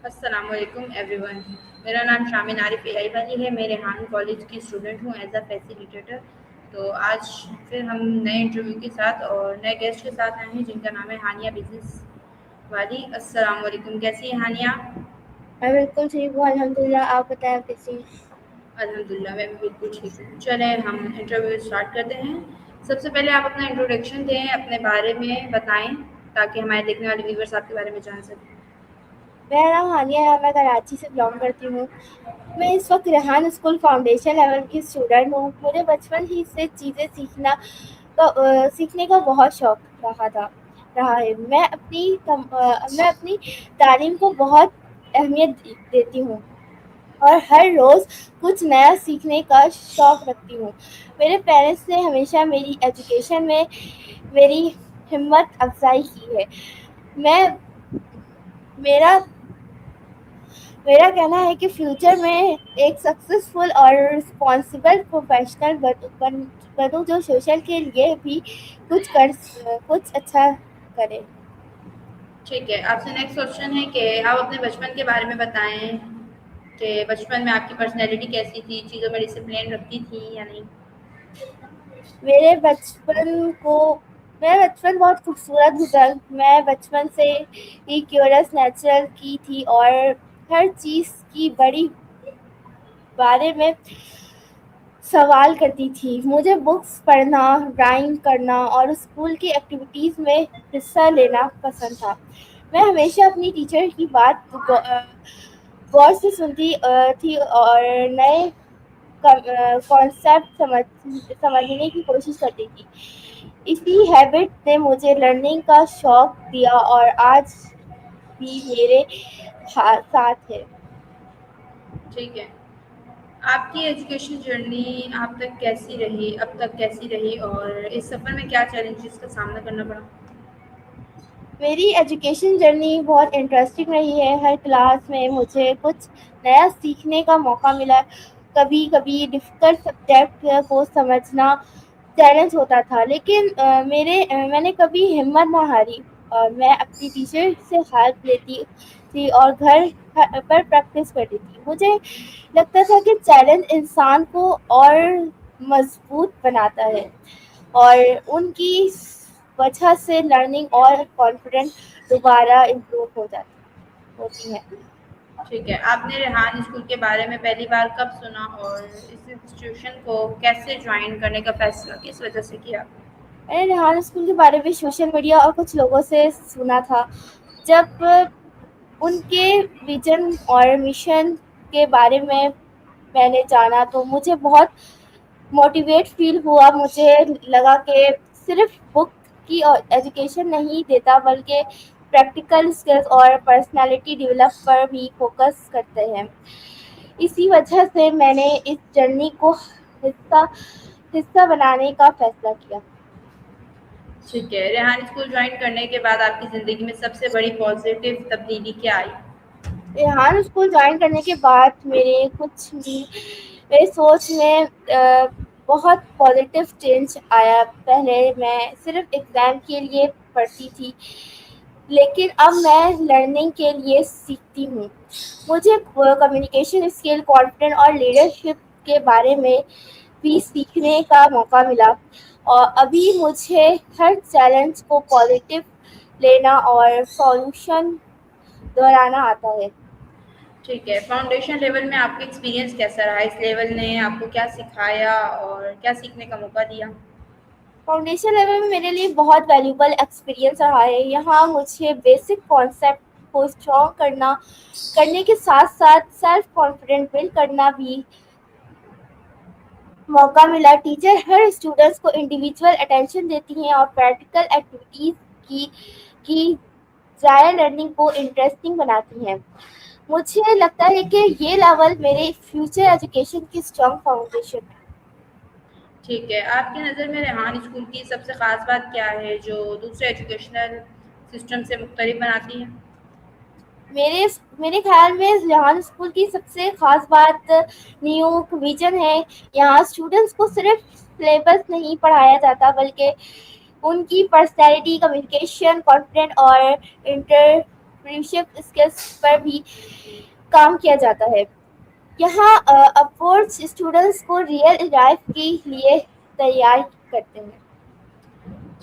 السلام علیکم every one. میرا نام شامن عارف اے آئی والی ہے. میں ریحان کالج کی اسٹوڈنٹ ہوں ایز اے فیسیلیٹیٹر. تو آج پھر ہم نئے انٹرویو کے ساتھ اور نئے گیسٹ کے ساتھ آئے ہیں جن کا نام ہے ہانیہ بزنس والی. السلام علیکم, کیسی ہیں ہانیہ؟ میں بالکل ٹھیک ہوں الحمد للہ. آپ بتائیں آپ کیسی ہیں؟ الحمد للہ میں بھی بالکل ٹھیک ہوں. چلیں ہم انٹرویو اسٹارٹ کرتے ہیں. سب سے پہلے آپ اپنا انٹروڈکشن دیں, اپنے بارے میں بتائیں تاکہ ہمارے دیکھنے والے ویورس آپ کے بارے میں جان سکیں. میرا نام ہانیہ ہے. میں کراچی سے بلانگ کرتی ہوں. میں اس وقت ریحان اسکول فاؤنڈیشن لیول کی اسٹوڈنٹ ہوں. مجھے بچپن ہی سے چیزیں سیکھنے کا بہت شوق رہا ہے. میں اپنی تعلیم کو بہت اہمیت دیتی ہوں اور ہر روز کچھ نیا سیکھنے کا شوق رکھتی ہوں. میرے پیرنٹس نے ہمیشہ میری ایجوکیشن میں میری ہمت افزائی کی ہے. میں میرا میرا کہنا ہے کہ فیوچر میں ایک سکسیزفل اور رسپانسبل پروفیشنل بنوں جو سوشل کے لیے بھی کچھ اچھا کرے. ٹھیک ہے, آپ سے نیکسٹ کوشچن ہے کہ آپ اپنے بچپن کے بارے میں بتائیں کہ بچپن میں آپ کی پرسنالٹی کیسی تھی, چیزوں میں ڈسپلین رکھتی تھی یا نہیں. میرے بچپن بہت خوبصورت گزرا. میں بچپن سے ہی کیورس نیچرل کی تھی اور ہر چیز کی بارے میں سوال کرتی تھی. مجھے بکس پڑھنا, ڈرائنگ کرنا اور اسکول کی ایکٹیویٹیز میں حصہ لینا پسند تھا. میں ہمیشہ اپنی ٹیچر کی بات غور سے سنتی تھی اور نئے کانسیپٹ سمجھنے کی کوشش کرتی تھی. اسی ہیبٹ نے مجھے لرننگ کا شوق دیا اور آج بھی میرے ساتھ ہے. ٹھیک ہے, آپ کی ایجوکیشن جرنی اب تک کیسی رہی اور اس سفر میں کیا چیلنجز کا سامنا کرنا پڑا. میری ایجوکیشن جرنی بہت انٹرسٹنگ رہی ہے. ہر کلاس میں مجھے کچھ نیا سیکھنے کا موقع ملا. کبھی کبھی ڈفیکلٹ سبجیکٹ کو سمجھنا چیلنج ہوتا تھا, لیکن میں نے کبھی ہمت نہ ہاری. اور میں اپنی ٹیچر سے ہیلپ لیتی تھی اور گھر پر پریکٹس کرتی تھی. مجھے لگتا تھا کہ چیلنج انسان کو اور مضبوط بناتا ہے اور ان کی وجہ سے لرننگ اور کانفیڈنس دوبارہ امپروو ہوتی ہے. ٹھیک ہے, آپ نے ریحان اسکول کے بارے میں پہلی بار کب سنا اور اس انسٹیٹیوشن کو کیسے جوائن کرنے کا فیصلہ کس وجہ سے کیا. میں نے ریحان اسکول کے بارے میں سوشل میڈیا اور کچھ لوگوں سے سنا تھا. جب ان کے ویژن اور مشن کے بارے میں نے جانا تو مجھے بہت موٹیویٹ فیل ہوا. مجھے لگا کہ صرف بک کی ایجوکیشن نہیں دیتا بلکہ پریکٹیکل اسکلز اور پرسنالٹی ڈیولپ پر بھی فوکس کرتے ہیں. اسی وجہ سے میں نے اس جرنی کو حصہ بنانے کا فیصلہ کیا. ٹھیک ہے, ریحان اسکول جوائن کرنے کے بعد آپ کی زندگی میں سب سے بڑی پازیٹیو تبدیلی کیا آئی. ریحان اسکول جوائن کرنے کے بعد میرے سوچ میں بہت پازیٹیو چینج آیا. پہلے میں صرف ایگزام کے لیے پڑھتی تھی, لیکن اب میں لرننگ کے لیے سیکھتی ہوں. مجھے کمیونیکیشن اسکل, کانفیڈنس اور لیڈرشپ کے بارے میں بھی سیکھنے کا موقع ملا. اور ابھی مجھے ہر چیلنج کو پازیٹیو لینا اور سولوشن دہرانا آتا ہے. ٹھیک ہے, فاؤنڈیشن لیول میں آپ کا ایکسپیرینس کیسا رہا, اس لیول نے آپ کو کیا سکھایا اور کیا سیکھنے کا موقع دیا. فاؤنڈیشن لیول میں میرے لیے بہت ویلیوبل ایکسپیرئنس رہا ہے. یہاں مجھے بیسک کانسیپٹ کو اسٹرانگ کرنے کے ساتھ ساتھ سیلف کانفیڈنس بلڈ کرنا بھی موقع ملا. ٹیچر ہر اسٹوڈینٹس کو انڈیویجول اٹینشن دیتی ہیں اور پریکٹیکل ایکٹیویٹیز کی ضائع لرننگ کو انٹرسٹنگ بناتی ہیں. مجھے لگتا ہے کہ یہ لیول میرے فیوچر ایجوکیشن کی اسٹرانگ فاؤنڈیشن ہے. ٹھیک ہے, آپ کی نظر میں ریحان اسکول کی سب سے خاص بات کیا ہے جو دوسرے ایجوکیشنل سسٹم سے مختلف بناتی ہے. میرے خیال میں ریحان اسکول کی سب سے خاص بات نیو ویژن ہے. یہاں اسٹوڈینٹس کو صرف سلیبس نہیں پڑھایا جاتا بلکہ ان کی پرسنالٹی, کمیونیکیشن, کانفیڈنس اور انٹرپرینیورشپ اسکلس پر بھی کام کیا جاتا ہے. یہاں اپورڈس اسٹوڈنٹس کو ریئل لائف کے لیے تیار کرتے ہیں.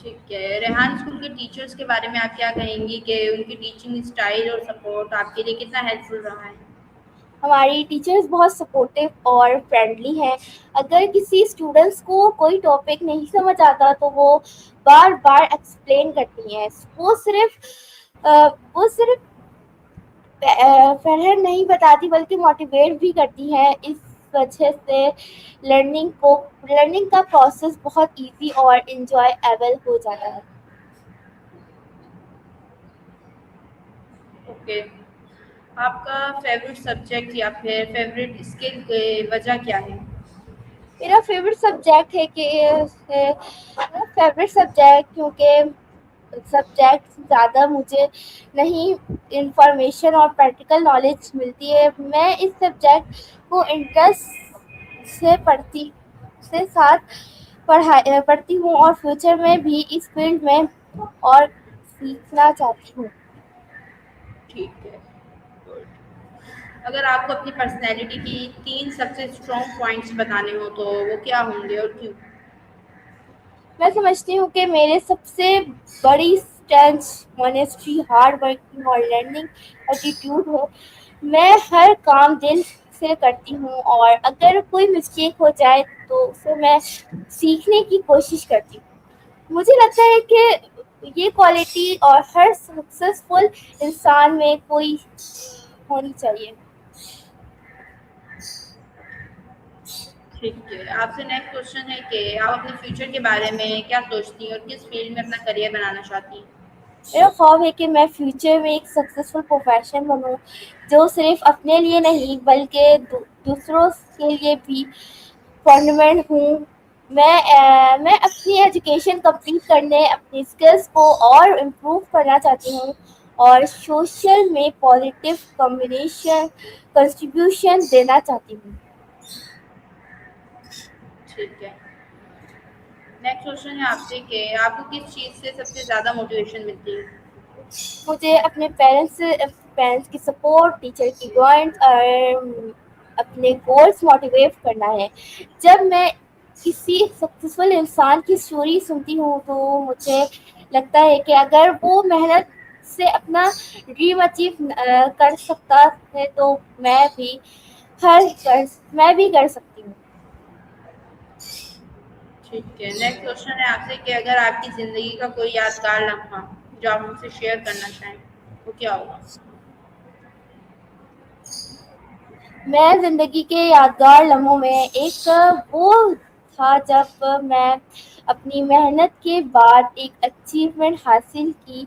ٹھیک ہے. ریحان اسکول کے ٹیچرس کے بارے میں آپ کیا کہیں گی کہ ان کی ٹیچنگ اسٹائل اور سپورٹ آپ کے لیے کتنا ہیلپ فل رہا ہے؟ ہماری ٹیچرز بہت سپورٹیو اور فرینڈلی ہیں. اگر کسی اسٹوڈنٹس کو کوئی ٹاپک نہیں سمجھ آتا تو وہ بار بار ایکسپلین کرتی ہیں. وہ صرف فرحت نہیں بتاتی بلکہ موٹیویٹ بھی کرتی ہیں. اس وجہ سے لرننگ کا پروسیس بہت ایزی اور انجوائےبل ہو جاتا ہے. اوکے. آپ کا فیوریٹ سبجیکٹ یا پھر فیوریٹ اسکل کی وجہ کیا ہے؟ میرا فیوریٹ سبجیکٹ ہے کہ فیوریٹ سبجیکٹ کیونکہ سبجیکٹ زیادہ مجھے نہیں انفارمیشن اور پریکٹیکل نالج ملتی ہے. میں اس سبجیکٹ کو انٹرسٹ سے ساتھ پڑھتی ہوں اور فیوچر میں بھی اس فیلڈ میں اور سیکھنا چاہتی ہوں. ٹھیک ہے. Good. اگر آپ کو اپنی پرسنالٹی کی 3 سب سے اسٹرانگ پوائنٹس بتانے ہوں تو وہ کیا ہوں گے اور کیوں؟ میں سمجھتی ہوں کہ میرے سب سے بڑی اسٹرینتھ آنیسٹی، ہارڈ ورکنگ اور لرننگ ایٹیٹیوڈ ہے. میں ہر کام دل سے کرتی ہوں اور اگر کوئی مسٹیک ہو جائے تو اسے میں سیکھنے کی کوشش کرتی ہوں. مجھے لگتا ہے کہ یہ کوالٹی اور ہر سکسیسفل انسان میں کوئی ہونی چاہیے. ٹھیک ہے. آپ سے نیکسٹ کوشچن ہے کہ آپ اپنے فیوچر کے بارے میں کیا سوچتی ہیں اور کس فیلڈ میں اپنا کریئر بنانا چاہتی ہیں؟ میرا خواب ہے کہ میں فیوچر میں ایک سکسیسفل پروفیشن بنوں جو صرف اپنے لیے نہیں بلکہ دوسروں کے لیے بھی فنڈمنٹ ہوں. میں اپنی ایجوکیشن کمپلیٹ کرنے اپنی اسکلس کو اور امپروو کرنا چاہتی ہوں اور سوشل میں پازیٹیو کنٹریبیوشن دینا چاہتی ہوں. ٹھیک ہے. نیکسٹ کوشچن ہے آپ سے کہ آپ کو کس چیز سے سب سے زیادہ موٹیویشن ملتی ہے؟ مجھے اپنے پیرنٹس کی سپورٹ، ٹیچر کی گائڈنس اور اپنے گولس موٹیویٹ کرنا ہے. جب میں کسی سکسیسفل انسان کی اسٹوری سنتی ہوں تو مجھے لگتا ہے کہ اگر وہ محنت سے اپنا ڈریم اچیو کر سکتا ہے تو میں بھی کر سکتی ہوں. ٹھیک ہے. نیکسٹ کوشچن ہے آپ سے کہ اگر آپ کی زندگی کا کوئی یادگار لمحہ جو آپ ہم سے شیئر کرنا چاہیں وہ کیا ہوگا؟ میں زندگی کے یادگار لمحوں میں ایک وہ تھا جب میں اپنی محنت کے بعد ایک اچیومنٹ حاصل کی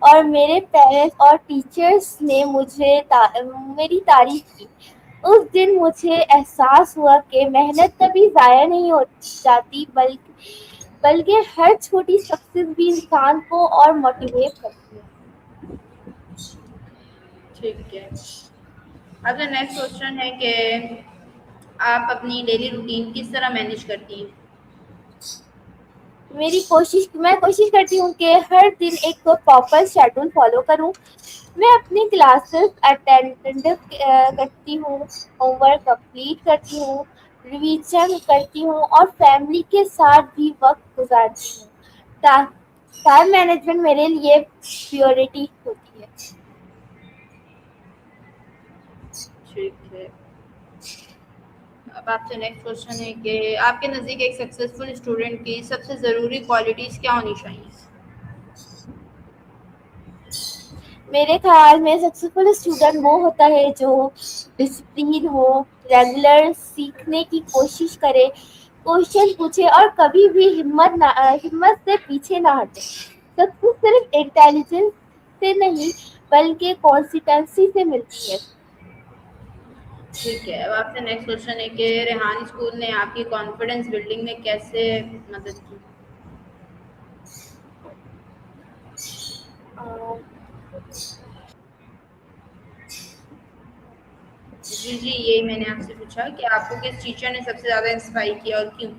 اور میرے پیرنٹس اور ٹیچرس نے میری تعریف کی. اس دن مجھے احساس ہوا کہ محنت کبھی ضائع نہیں ہو جاتی بلکہ ہر چھوٹی سکسیس بھی انسان کو اور موٹیویٹ کرتی ہے. ٹھیک ہے. اب جو نیکسٹ کوشچن ہے کہ آپ اپنی ڈیلی روٹین کس طرح مینیج کرتی ہیں؟ میں کوشش کرتی ہوں کہ ہر دن ایک پراپر شیڈول فالو کروں. میں اپنی کلاسز اٹینڈ کرتی ہوں، ہوم ورک کمپلیٹ کرتی ہوں، ریویژن کرتی ہوں اور فیملی کے ساتھ بھی وقت گزارتی ہوں. ٹائم مینجمنٹ میرے لیے پریورٹی ہوتی ہے. ٹھیک ہے. اب آپ سے نیکسٹ کوشچن ہے کہ آپ کے نزدیک ایک سکسیزفل اسٹوڈنٹ کی سب سے ضروری کوالٹیز کیا ہونی چاہیے؟ میرے خیال میں سکسیسفل اسٹوڈنٹ وہ ہوتا ہے جو ڈسپلین ہو، ریگولر سیکھنے کی کوشش کرے، کوشچن پوچھے اور کبھی بھی ہمت سے پیچھے نہ ہٹے. سکسیس صرف انٹیلیجنس سے نہیں بلکہ کنسسٹنسی سے ملتی ہے. ٹھیک ہے. اب آپ سے نیکسٹ کوشچن ہے کہ ریحان اسکول نے آپ کی کانفیڈینس بلڈنگ میں کیسے مدد کی؟ آ، جی یہی میں نے آپ سے پوچھا کہ آپ کو کس ٹیچر نے سب سے زیادہ انسپائر کیا اور کیوں؟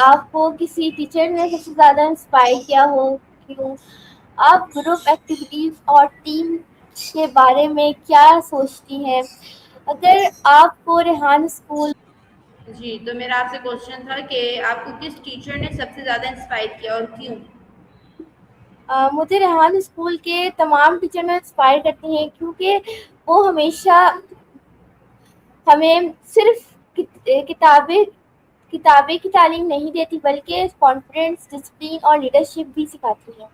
آپ کو کسی ٹیچر نے سب سے زیادہ انسپائر کیا ہو کیوں؟ آپ گروپ ایکٹیویٹیز اور ٹیم کے بارے میں کیا سوچتی ہیں؟ اگر آپ کو ریحان اسکول جی تو میرا آپ سے کوشچن تھا کہ آپ کو کس ٹیچر نے سب سے زیادہ انسپائر کیا اور کیوں؟ مجھے ریحان اسکول کے تمام ٹیچر میں انسپائر کرتی ہیں کیونکہ وہ ہمیشہ ہمیں صرف کتابیں کی تعلیم نہیں دیتی بلکہ کانفیڈنس، ڈسپلن اور لیڈرشپ بھی سکھاتی ہیں۔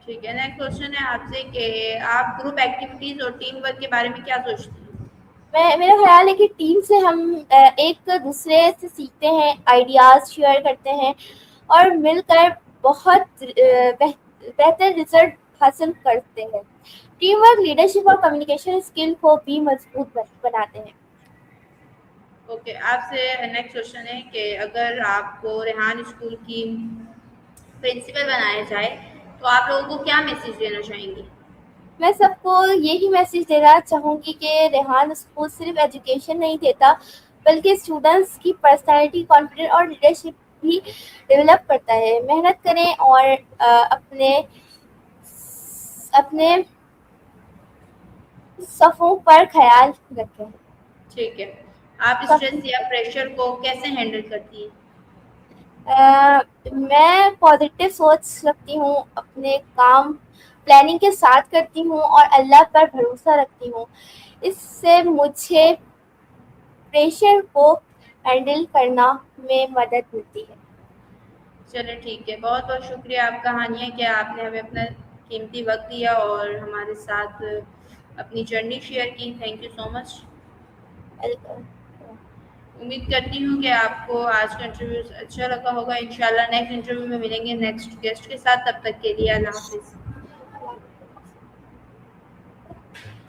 ٹھیک ہے، نیکسٹ کوشچن ہے آپ سے کہ آپ گروپ ایکٹیویٹیز اور ٹیم ورک کے بارے میں کیا سوچتے ہیں؟ میرا خیال ہے کہ ٹیم سے ہم ایک دوسرے سے سیکھتے ہیں، آئیڈیاز شیئر کرتے ہیں اور مل کر بہت بہتر رزلٹ حاصل کرتے ہیں۔ ٹیم ورک لیڈرشپ اور کمیونیکیشن اسکل کو بھی مضبوط بناتے ہیں۔ اوکے، آپ سے نیکسٹ کوشچن ہے کہ اگر آپ کو ریحان اسکول کی پرنسپل بنایا جائے تو آپ لوگوں کو کیا میسیج دینا چاہیں گی؟ میں سب کو یہی میسیج دینا چاہوں گی کہ ریحان اسکول صرف ایجوکیشن نہیں دیتا بلکہ اسٹوڈنٹس کی پرسنالٹی، کانفیڈنس اور لیڈرشپ بھی ڈیولپ کرتا ہے۔ محنت کریں اور اپنے صفوں پر خیال رکھیں۔ ٹھیک ہے، آپ اسٹریس یا پریشر کو کیسے ہینڈل کرتی ہیں؟ میں پازیٹیو سوچ رکھتی ہوں، اپنے کام پلاننگ کے ساتھ کرتی ہوں اور اللہ پر بھروسہ رکھتی ہوں۔ اس سے مجھے پریشر کو ہینڈل کرنا میں مدد ملتی ہے۔ چلے ٹھیک ہے، بہت بہت شکریہ آپ کا ہانیہ کہ آپ نے ہمیں اپنا قیمتی وقت دیا اور ہمارے ساتھ اپنی جرنی شیئر کی۔ تھینک یو سو مچ۔ امید کرتی ہوں کہ آپ کو آج کا انٹرویو اچھا لگا ہوگا۔ انشاءاللہ نیکسٹ انٹرویو میں ملیں گے نیکسٹ گیسٹ کے ساتھ، تب تک کے لیے اللہ حافظ۔